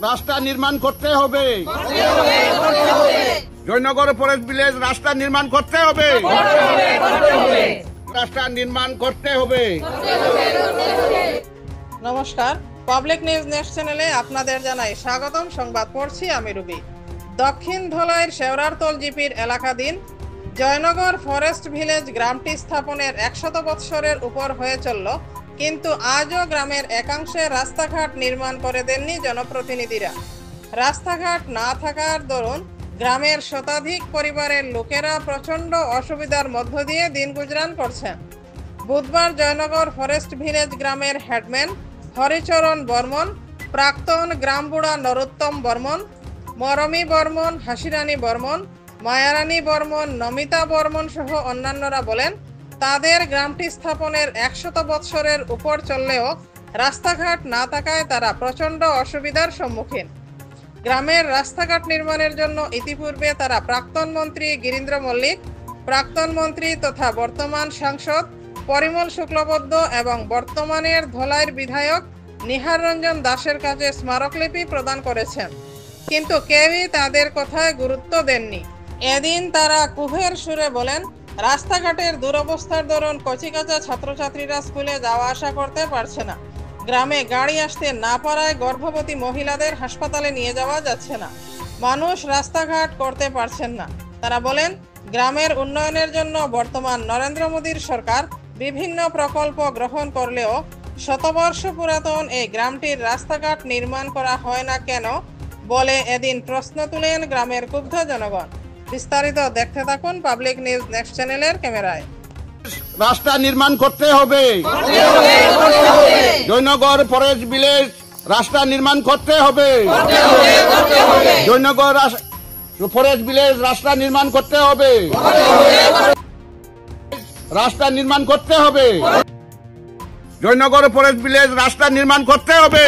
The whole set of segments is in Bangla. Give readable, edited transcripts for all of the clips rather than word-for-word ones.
রাস্তা নির্মাণ করতে হবে। জয়নগর ফরেস্ট ভিলেজ রাস্তা নির্মাণ করতে হবে। রাস্তা নির্মাণ করতে হবে। নমস্কার, পাবলিক নিউজ নেক্সট চ্যানেলে আপনাদের জানাই স্বাগতম। সংবাদ পড়ছি আমি রুবি। দক্ষিণ ধলাইয়ের শেওরারতল জিপির এলাকাধীন জয়নগর ফরেস্ট ভিলেজ গ্রামটি স্থাপনের 100 বৎসরের উপর হয়ে চলল, কিন্তু আজও গ্রামের একাংশে রাস্তাঘাট নির্মাণ করে দেননি জনপ্রতিনিধিরা। রাস্তাঘাট না থাকার দরুন গ্রামের শতাধিক পরিবারের লোকেরা প্রচণ্ড অসুবিধার মধ্য দিয়ে দিন গুজরান করছেন। বুধবার জয়নগর ফরেস্ট ভিলেজ গ্রামের হেডম্যান হরিচরণ বর্মন, প্রাক্তন গ্রামবুড়া নরোত্তম বর্মন, মরমী বর্মন, হাসিরানী বর্মন, মায়ারানী বর্মন, নমিতা বর্মন সহ অন্যান্যরা বলেন, তাদের গ্রামটি স্থাপনের 100 বৎসরের উপর চললেও রাস্তাঘাট না থাকায় তারা প্রচণ্ড অসুবিধার সম্মুখীন। গ্রামের রাস্তাঘাট নির্মাণের জন্য ইতিপূর্বে তারা প্রাক্তন মন্ত্রী গিরীন্দ্র মল্লিক, প্রাক্তন মন্ত্রী তথা বর্তমান সাংসদ পরিমল শুক্লবৈদ্য এবং বর্তমানের ধলাইয়ের বিধায়ক নিহার রঞ্জন দাসের কাছে স্মারকলিপি প্রদান করেছেন, কিন্তু কেউই তাদের কথায় গুরুত্ব দেননি। এদিন তারা কুহের সুরে বলেন, রাস্তাঘাটের দুরবস্থার দরুন কচিকাঁচা ছাত্রছাত্রীরা স্কুলে যাওয়া আসা করতে পারছে না। গ্রামে গাড়ি আসতে না পারায় গর্ভবতী মহিলাদের হাসপাতালে নিয়ে যাওয়া যাচ্ছে না। মানুষ রাস্তাঘাট করতে পারছেন না। তারা বলেন, গ্রামের উন্নয়নের জন্য বর্তমান নরেন্দ্র মোদীর সরকার বিভিন্ন প্রকল্প গ্রহণ করলেও শতবর্ষ পুরাতন এই গ্রামটির রাস্তাঘাট নির্মাণ করা হয় না কেন বলে এদিন প্রশ্ন তুলেন গ্রামের ক্ষুব্ধ জনগণ। বিস্তারিত দেখতে থাকুন পাবলিক নিউজ নেক্সট চ্যানেলের ক্যামেরায়। রাস্তা নির্মাণ করতে হবে। জয়নগর ফরেস্ট ভিলেজ রাস্তা নির্মাণ করতে হবে। জয়নগর ফরেস্ট ভিলেজ রাস্তা নির্মাণ করতে হবে। রাস্তা নির্মাণ করতে হবে। জয়নগর ফরেস্ট ভিলেজ রাস্তা নির্মাণ করতে হবে।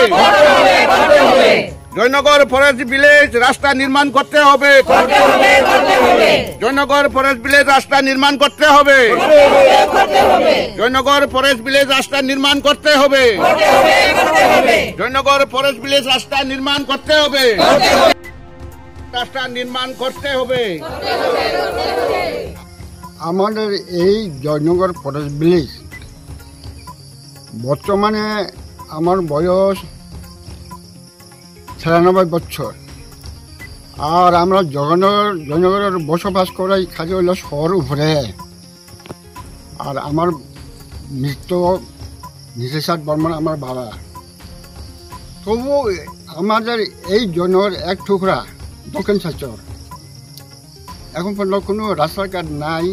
জয়নগর ফরেস্ট ভিলেজ রাস্তা নির্মাণ করতে হবে। জয়নগর ফরেস্ট ভিলেজ রাস্তা নির্মাণ করতে হবে। জয়নগর ফরেস্ট ভিলেজ রাস্তা নির্মাণ করতে হবে। জয়নগর ফরেস্ট ভিলেজ রাস্তা নির্মাণ করতে হবে। রাস্তা নির্মাণ করতে হবে। আমাদের এই জয়নগর ফরেস্ট ভিলেজ বর্তমানে আমার বয়স 96 বছর, আর আমরা জয়নগরের বসবাস করাই খালি হইল শহর উপরে। আর আমার মৃত্যু নিশেষাদ বর্মন আমার বাবা। তবু আমাদের এই জয়নগর এক টুকরা দক্ষিণ সাচর এখন পর্যন্ত কোনো রাস্তাঘাট নাই।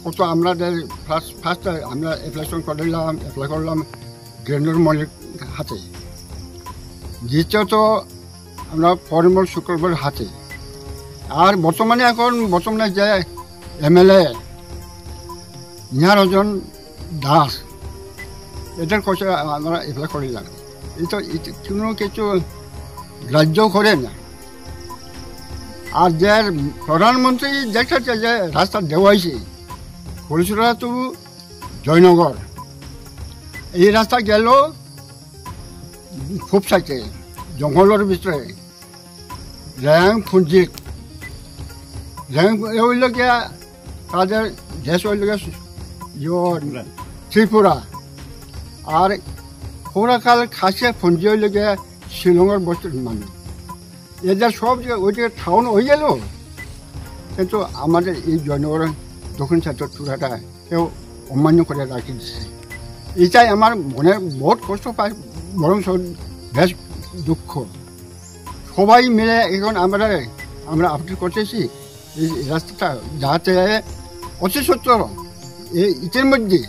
কত আমাদের ফার্স্ট আমরা অ্যাপ্লাই করলাম গিরীন্দ্র মল্লিক হাতে, দ্বিতীয়ত আমরা পরিমল শুক্লবৈদ্যর হাতে, আর বর্তমানে যে MLA নিহার রঞ্জন দাস, এটার কাছে আমরা অ্যাপ্লাই করিলাম। এটা কোনো কিছু গ্রাহ্য করে না। আর যে প্রধানমন্ত্রী দেখতেছে যে রাস্তা দেওয়াইছে হরিচরা টু জয়নগর, এই রাস্তা গেল খুব সাইতে জঙ্গলের ভিতরে র্যাং ফুঞ্জিত হইল গিয়া তাদের দেশ হইল গিয়া ত্রিপুরা, আর পুরাকাল খাসে ফুঞ্জি হইল গিয়া শিলংয়ের বস্তুর মানুষ। এদের সব ওই যে টাউন হয়ে গেল, কিন্তু আমাদের এই জয়নগর দক্ষিণ সাচর চূড়াটা কেউ অমান্য করে রাখি দিচ্ছে। এটাই আমার মনে বহুত কষ্ট পায়, বরং বেশ দুঃখ। সবাই মিলে এখন আমরা আপডেট করতেছি এই রাস্তাটা যাতে অতি সত্তর ইটের মধ্যে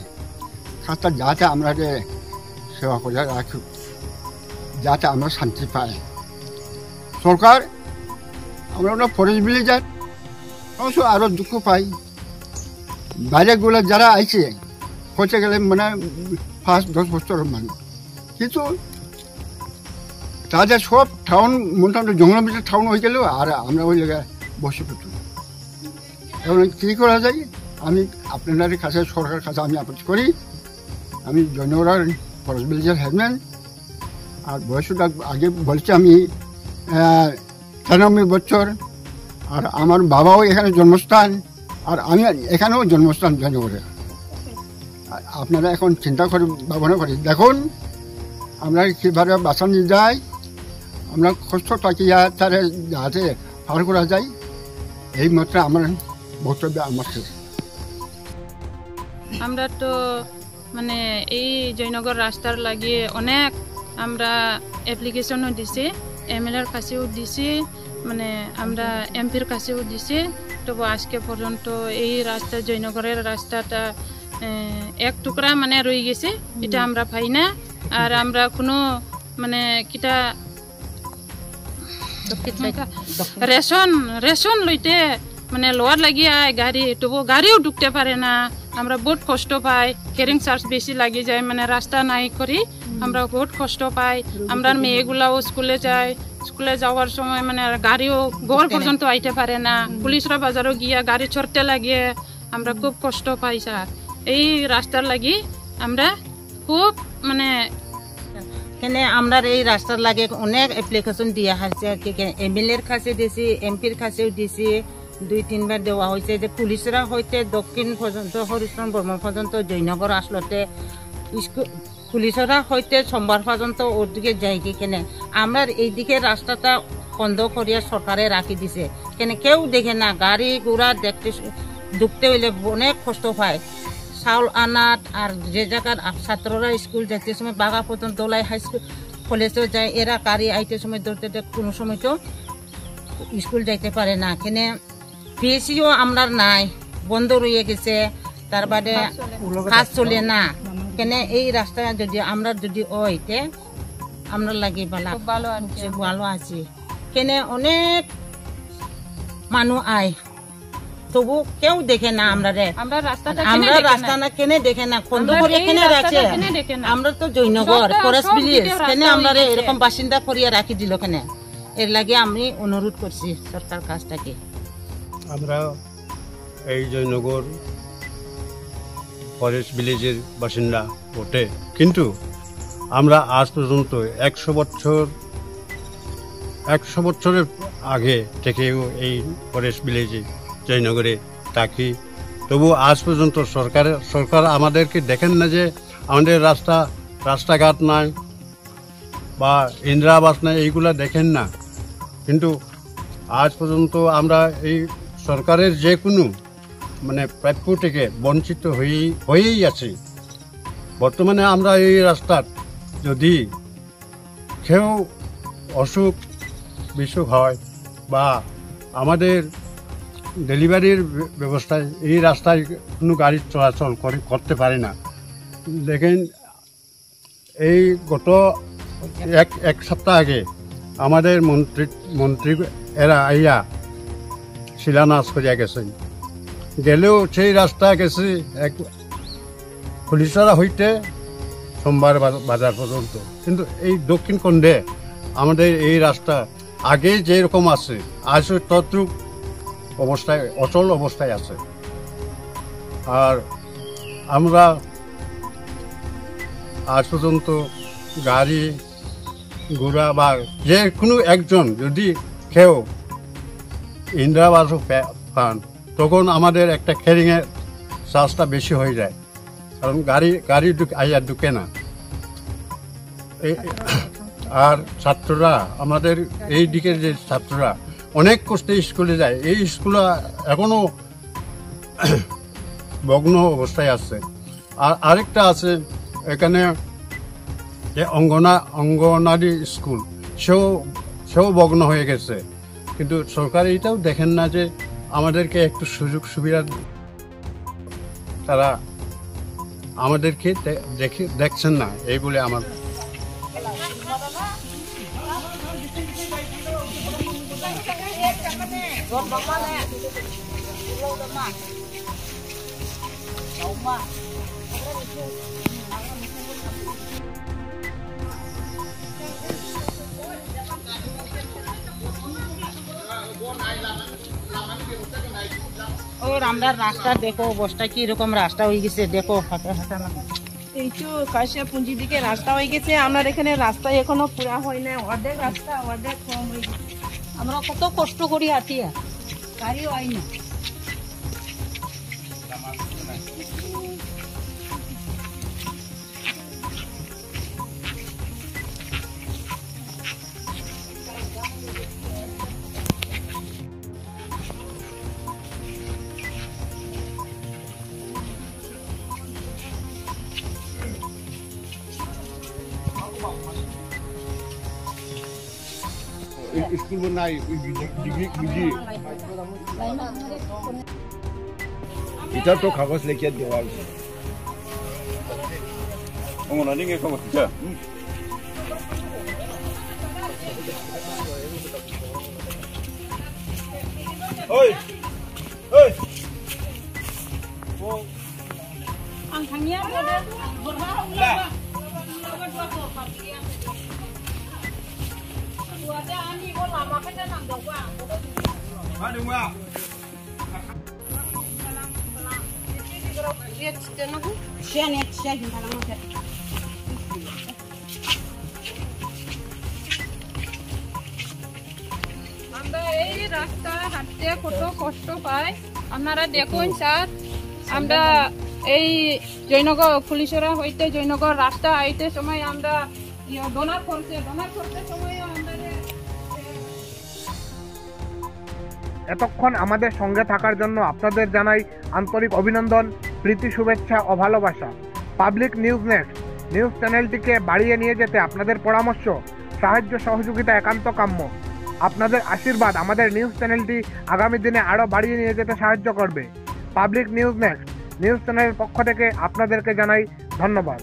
কাজটা যাতে আমরা সেবা করে রাখি, যাতে আমরা শান্তি পাই। সরকার আমরা ফরেস্ট ভিলেজার অবশ্য আরও দুঃখ পাই। বাইরেগুলো যারা আইছে হতে গেলে মানে 5-10 বছরের মানুষ, কিন্তু তাদের সব টাউন মোটামুটি জঙ্গলের ভিতরে টাউন হয়ে গেল, আর আমরা ওই জায়গায় বসে পড়ি। এখন কী করা যায়? আমি আপনাদের কাছে সরকারের কাছে আমি আপত্তি করি। আমি জয়নগর ফরেস্ট ভিলেজের হেডম্যান আর বয়সটা আগে বলছি আমি 93 বছর। আর আমার বাবাও এখানে জন্মস্থান, আর আমি এখানেও জন্মস্থান জয়নগরে। আপনারা এখন চিন্তা করে ভাবনা করি দেখুন আমরা কীভাবে বাঁচানো যায়, আমরা কষ্ট থাকিয়া তারা যাতে পার করা যায়, এই মাত্র আমার বক্তব্য আমার শেষ। আমরা তো মানে এই জয়নগর রাস্তার লাগিয়ে অনেক আমরা অ্যাপ্লিকেশনও দিছি, MLAর কাছেও দিছি, মানে আমরা MPর কাছেও দিছি। তবু আজকে পর্যন্ত এই রাস্তা জয়নগরের রাস্তাটা এক টুকরা মানে রয়ে গেছে, এটা আমরা পাই না। আর আমরা কোনো মানে কিটা রেশন লইতে মানে লোয়ার লাগিয়ে গাড়ি, তবু গাড়িও ঢুকতে পারে না। আমরা বহুত কষ্ট পাই, ক্যারিং চার্জ বেশি লাগে যায়, মানে রাস্তা নাই করি আমরা বহুত কষ্ট পাই। আমরা মেয়েগুলাও স্কুলে যায়, স্কুলে যাওয়ার সময় মানে গাড়িও ঘর পর্যন্ত আইতে পারে না, পুলিশরা বাজারও গিয়া গাড়ি ছড়তে লাগে, আমরা খুব কষ্ট পাই স্যার। এই রাস্তার লাগি আমরা খুব মানে কেন আমরা এই রাস্তার লাগে অনেক অ্যাপ্লিকেশন দিয়া হয়েছে, MLAর কাছে দিছি, MPর কাছেও দিছি, 2-3 বার দেওয়া হয়েছে। যে পুলিশরা হইতে দক্ষিণ পর্যন্ত হরিশ্রম বর্মা পর্যন্ত জয়নগর আসলতে পুলিশরা হইতে সোমবার পর্যন্ত ওর দিকে যাই কি কেন আমরা এইদিকে রাস্তাটা বন্ধ করিয়া সরকারে রাখি দিছে, কেন কেউ দেখে না। গাড়ি ঘোড়া দেখতে ঢুকতে হইলে অনেক কষ্ট পায়। চাউল আনাত আর যে জায়গার ছাত্ররা স্কুল যাইতে সময় বাগা পর্যন্ত দোলাই হাই স্কুল কলেজেও যায়, এরা গাড়ি আইতে সময় ধরতে কোনো সময় তো স্কুল যাইতে পারে না। কেনে পিএসিও আমরা নাই, বন্ধ রয়ে গেছে, তার বাদে কাজ চলে না। কেনে এই রাস্তা যদি আমরা যদি ওইতে আমরা লাগি ভালো আছি। কেনে অনেক মানুষ আয়, তবু কেউ দেখে না আমরা রাস্তা না কেনে দেখে না, বন্ধ করে কেনে রাখে। আমরা তো জয়নগর ফরেস্ট ভিলেজ, কেনে আমরা এরকম বাসিন্দা করিয়া রাখি দিল কেনে? এর লাগে আমি অনুরোধ করছি সরকার কাজটাকে। আমরা এই জয়নগর ফরেস্ট ভিলেজের বাসিন্দা বটে, কিন্তু আমরা আজ পর্যন্ত 100 বছরের আগে থেকেও এই ফরেস্ট ভিলেজে জয়নগরে থাকি। তবু আজ পর্যন্ত সরকার আমাদেরকে দেখেন না যে আমাদের রাস্তাঘাট নাই বা ইন্দিরা আবাস নাই, এইগুলা দেখেন না। কিন্তু আজ পর্যন্ত আমরা এই সরকারের যে কোনো মানে প্রাপ্য থেকে বঞ্চিত হয়েই আছি। বর্তমানে আমরা এই রাস্তার যদি কেউ অসুখ বিসুখ হয় বা আমাদের ডেলিভারির ব্যবস্থায় এই রাস্তায় কোনো গাড়ি চলাচল করতে পারে না। দেখেন এই গত এক সপ্তাহ আগে আমাদের মন্ত্রী এরা আইয়া শিলান্যাস করিয়া গেছেন, গেলেও সেই রাস্তা গেছে এক পুলিশরা হইতে সোমবার বাজার পর্যন্ত। কিন্তু এই দক্ষিণ খণ্ডে আমাদের এই রাস্তা আগে যেরকম আছে আজ তদ্রূপ অবস্থায় অচল অবস্থায় আছে। আর আমরা আজ পর্যন্ত গাড়ি ঘোড়া বা যে কোনো একজন যদি কেউ ইন্দিরা আবাস পান, তখন আমাদের একটা ক্যারিংয়ের চার্জটা বেশি হয়ে যায়, কারণ গাড়ি আইয়া ঢুকে না। আর ছাত্ররা আমাদের এই দিকের যে ছাত্ররা অনেক কষ্টে স্কুলে যায়, এই স্কুল এখনো ভগ্ন অবস্থায় আছে। আর আরেকটা আছে এখানে যে অঙ্গনারী স্কুল, সেও ভগ্ন হয়ে গেছে। কিন্তু সরকার এইটাও দেখেন না যে আমাদেরকে একটু সুযোগ সুবিধা, তারা আমাদেরকে দেখছেন না, এই বলে আমার আমরা রাস্তা দেখো অবস্থা কি রকম রাস্তা হয়ে গেছে, দেখো ফাটা ফাটা এই তো কাশিয়া পুঞ্জি দিকে রাস্তা হয়ে গেছে, আমার এখানে রাস্তা এখনো পুরা হয় না, অর্ধেক রাস্তা অর্ধেক কম হয়ে গেছে। আমরা কত কষ্ট করি হাঁটিয়া, গাড়িও হয় না। স্কুল নাই এটা তো কাগজ লিখে দেওয়া হয়েছে আমরা এই রাস্তা হাঁটতে কত কষ্ট পাই, আপনারা দেখুন স্যার। আমরা এই জয়নগর পুলিশেরা হইতে জয়নগর রাস্তা আইতে সময় আমরা ডোনার করতে সময় আমাদের এতক্ষণ আমাদের সঙ্গে থাকার জন্য আপনাদের জানাই আন্তরিক অভিনন্দন, প্রীতি, শুভেচ্ছা ও ভালোবাসা। পাবলিক নিউজ নেক্সট নিউজ চ্যানেলটিকে বাড়িয়ে নিয়ে যেতে আপনাদের পরামর্শ, সাহায্য, সহযোগিতা একান্ত কাম্য। আপনাদের আশীর্বাদ আমাদের নিউজ চ্যানেলটি আগামী দিনে আরও বাড়িয়ে নিয়ে যেতে সাহায্য করবে। পাবলিক নিউজ নেক্সট নিউজ চ্যানেলের পক্ষ থেকে আপনাদেরকে জানাই ধন্যবাদ।